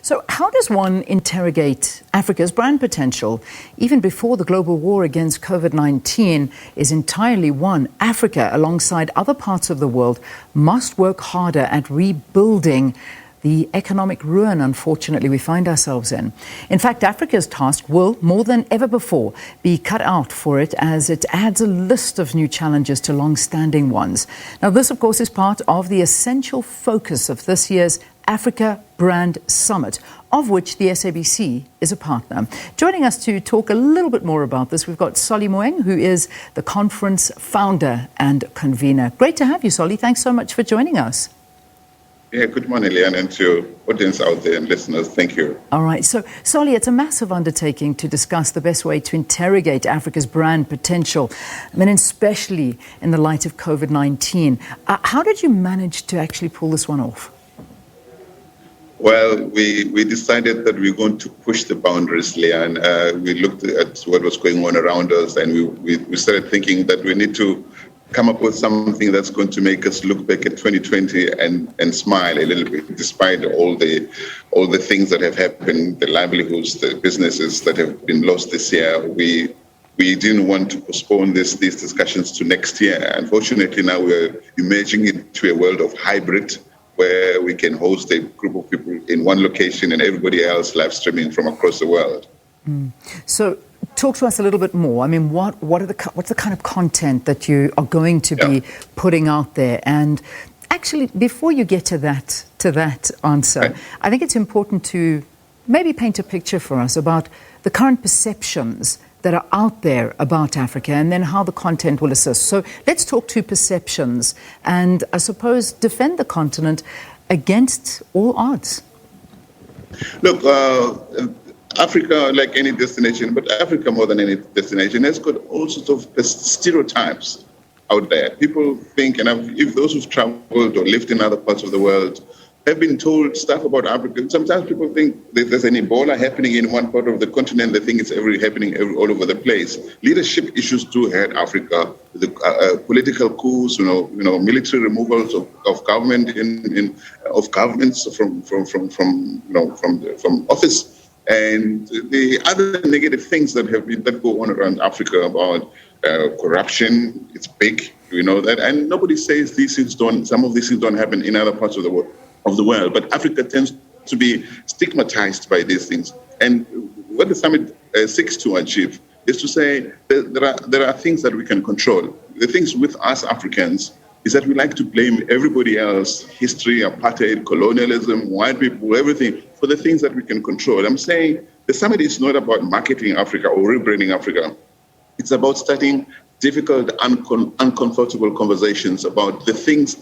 So how does one interrogate Africa's brand potential? Even before the global war against COVID-19 is entirely won, Africa, alongside other parts of the world, must work harder at rebuilding the economic ruin, unfortunately, we find ourselves in. In fact, Africa's task will, more than ever before, be cut out for it as it adds a list of new challenges to long-standing ones. Now, this, of course, is part of the essential focus of this year's Africa Brand Summit, of which the SABC is a partner. Joining us to talk a little bit more about this, we've got Solly Moeng, who is the conference founder and convener. Great to have you, Solly. Thanks so much for joining us. Yeah, good morning, Leanne, and to your audience out there and listeners. Thank you. All right. So, Solly, it's a massive undertaking to discuss the best way to interrogate Africa's brand potential, I mean, especially in the light of COVID-19. How did you manage to actually pull this one off? Well, we decided that we're going to push the boundaries, Leanne. We looked at what was going on around us, and we started thinking that we need to come up with something that's going to make us look back at 2020 and smile a little bit, despite all the things that have happened, the livelihoods, the businesses that have been lost this year. We didn't want to postpone these discussions to next year. Unfortunately, now we're emerging into a world of hybrid, where we can host a group of people in one location and everybody else live streaming from across the world. So talk to us a little bit more. I mean, what's the kind of content that you are going to be putting out there? And actually, before you get to that answer, right, I think it's important to maybe paint a picture for us about the current perceptions that are out there about Africa, and then how the content will assist. So let's talk to perceptions and, I suppose, defend the continent against all odds. Look, Africa, like any destination, but Africa more than any destination, has got all sorts of stereotypes out there. People think, and if those who've traveled or lived in other parts of the world have been told stuff about Africa, sometimes people think that there's an Ebola happening in one part of the continent. They think it's happening all over the place. Leadership issues do hurt Africa. The political coups, military removals of government of governments from office, and the other negative things that go on around Africa about corruption. It's big, we know that, and nobody says some of these things don't happen in other parts of the world. But Africa tends to be stigmatized by these things. And what the summit seeks to achieve is to say that there are things that we can control. The things with us Africans is that we like to blame everybody else, history, apartheid, colonialism, white people, everything, for the things that we can control. I'm saying the summit is not about marketing Africa or rebranding Africa. It's about starting difficult, uncomfortable conversations about the things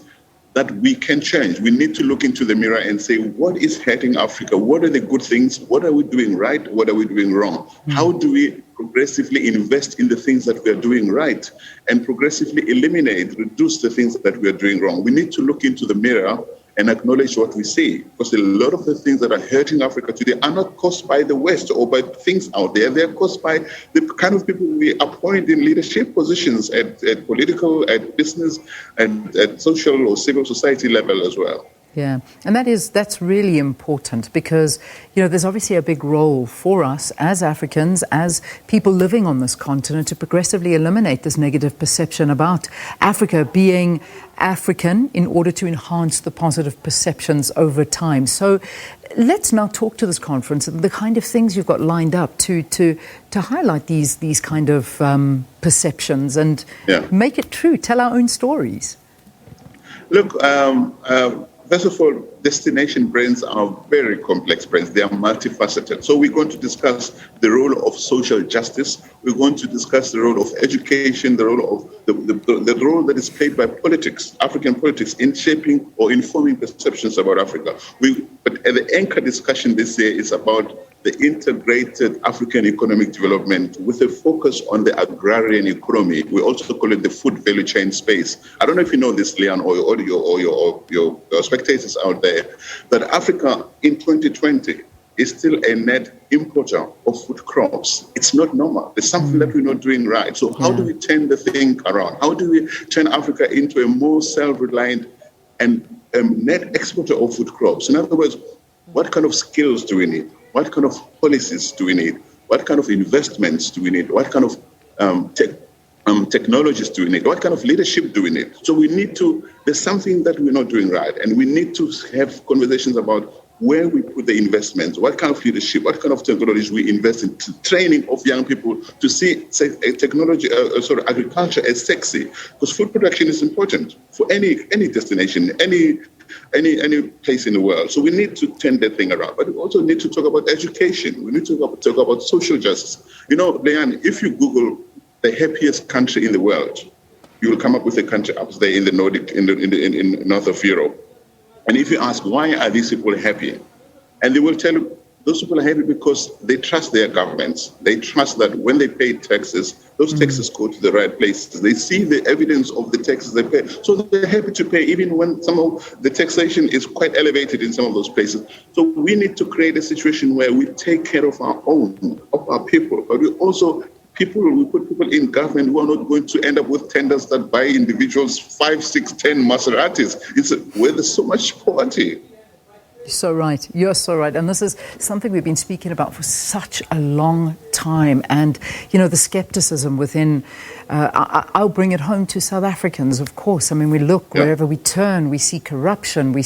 that we can change. We need to look into the mirror and say, what is hurting Africa? What are the good things? What are we doing right? What are we doing wrong? How do we progressively invest in the things that we are doing right and progressively reduce the things that we are doing wrong? We need to look into the mirror and acknowledge what we see, because a lot of the things that are hurting Africa today are not caused by the West or by things out there. They're caused by the kind of people we appoint in leadership positions at political, at business, at social or civil society level as well. Yeah, and that's really important because, there's obviously a big role for us as Africans, as people living on this continent, to progressively eliminate this negative perception about Africa being African in order to enhance the positive perceptions over time. So let's now talk to this conference and the kind of things you've got lined up to highlight these kind of perceptions and make it true, tell our own stories. Look, first of all, destination brands are very complex brands. They are multifaceted. So we're going to discuss the role of social justice. We're going to discuss the role of education, the role of the role that is played by politics, African politics, in shaping or informing perceptions about Africa. But the anchor discussion this year is about the integrated African economic development with a focus on the agrarian economy. We also call it the food value chain space. I don't know if you know this, Leon, or your spectators out there, that Africa in 2020 is still a net importer of food crops. It's not normal. There's something that we're not doing right. So how do we turn the thing around? How do we turn Africa into a more self-reliant and net exporter of food crops? In other words, What kind of skills do we need? What kind of policies do we need? What kind of investments do we need? What kind of technologies do we need? What kind of leadership do we need? So we need to, there's something that we're not doing right. And we need to have conversations about where we put the investments, what kind of leadership, what kind of technologies we invest in training of young people to see agriculture as sexy. Because food production is important for any destination, any place in the world. So we need to turn that thing around. But we also need to talk about education. We need to talk about social justice. You know, Leanne, if you Google the happiest country in the world, you will come up with a country up there in the Nordic, in north of Europe. And if you ask, why are these people happy? And they will tell you, those people are happy because they trust their governments. They trust that when they pay taxes, those taxes go to the right places. They see the evidence of the taxes they pay. So they're happy to pay even when some of the taxation is quite elevated in some of those places. So we need to create a situation where we take care of our own, of our people, but we also we put people in government who are not going to end up with tenders that buy individuals 5, 6, 10 Maseratis. Where there's so much poverty. You're so right. You're so right. And this is something we've been speaking about for such a long time. And, you know, the skepticism within, I'll bring it home to South Africans, of course. I mean, we look wherever we turn, we see corruption, we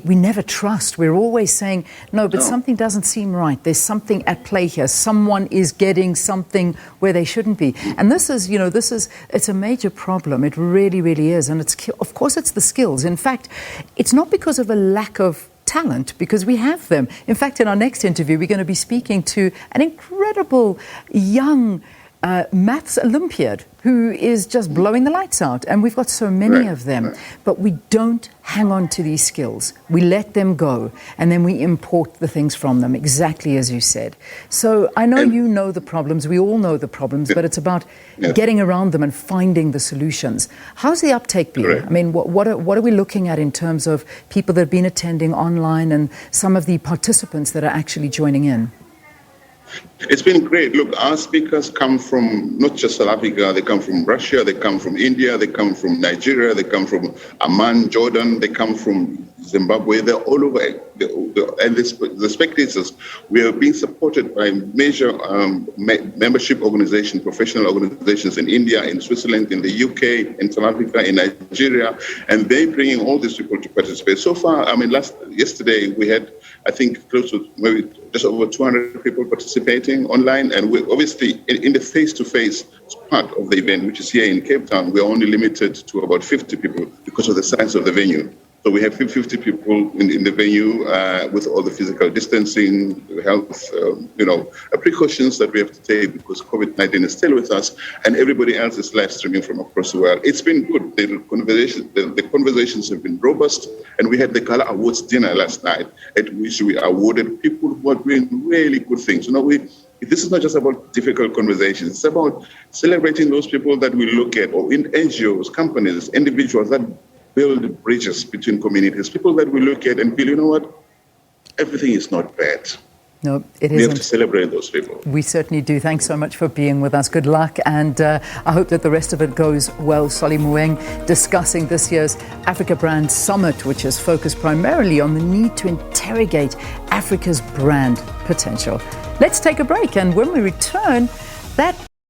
never trust. We're always saying, no, something doesn't seem right. There's something at play here. Someone is getting something where they shouldn't be. And this is, it's a major problem. It really, really is. And of course, it's the skills. In fact, it's not because of a lack of talent, because we have them. In fact, in our next interview, we're going to be speaking to an incredible young maths Olympiad who is just blowing the lights out. And we've got so many of them. But we don't hang on to these skills. We let them go, and then we import the things from them, exactly as you said. So I know you know the problems. We all know the problems, but it's about getting around them and finding the solutions. How's the uptake been? I mean, what are we looking at in terms of people that have been attending online and some of the participants that are actually joining in? It's been great. Look, our speakers come from not just South Africa, they come from Russia, they come from India, they come from Nigeria, they come from Amman, Jordan, they come from Zimbabwe, they're all over. And the spectators, we are being supported by major membership organizations, professional organizations in India, in Switzerland, in the UK, in South Africa, in Nigeria, and they're bringing all these people to participate. So far, I mean, yesterday we had, I think, close to maybe just over 200 people participating online. And we're obviously in the face-to-face part of the event, which is here in Cape Town, we're only limited to about 50 people because of the size of the venue. So we have 50 people in the venue with all the physical distancing, health, precautions that we have to take because COVID-19 is still with us, and everybody else is live streaming from across the world. It's been good. The conversations have been robust, and we had the Gala Awards dinner last night at which we awarded people who are doing really good things. This is not just about difficult conversations. It's about celebrating those people that we look at, or in NGOs, companies, individuals that build bridges between communities, people that we look at and feel, you know what, everything is not bad. No, it isn't. We have to celebrate those people. We certainly do. Thanks so much for being with us. Good luck. And I hope that the rest of it goes well. Solly Moeng discussing this year's Africa Brand Summit, which is focused primarily on the need to interrogate Africa's brand potential. Let's take a break. And when we return, that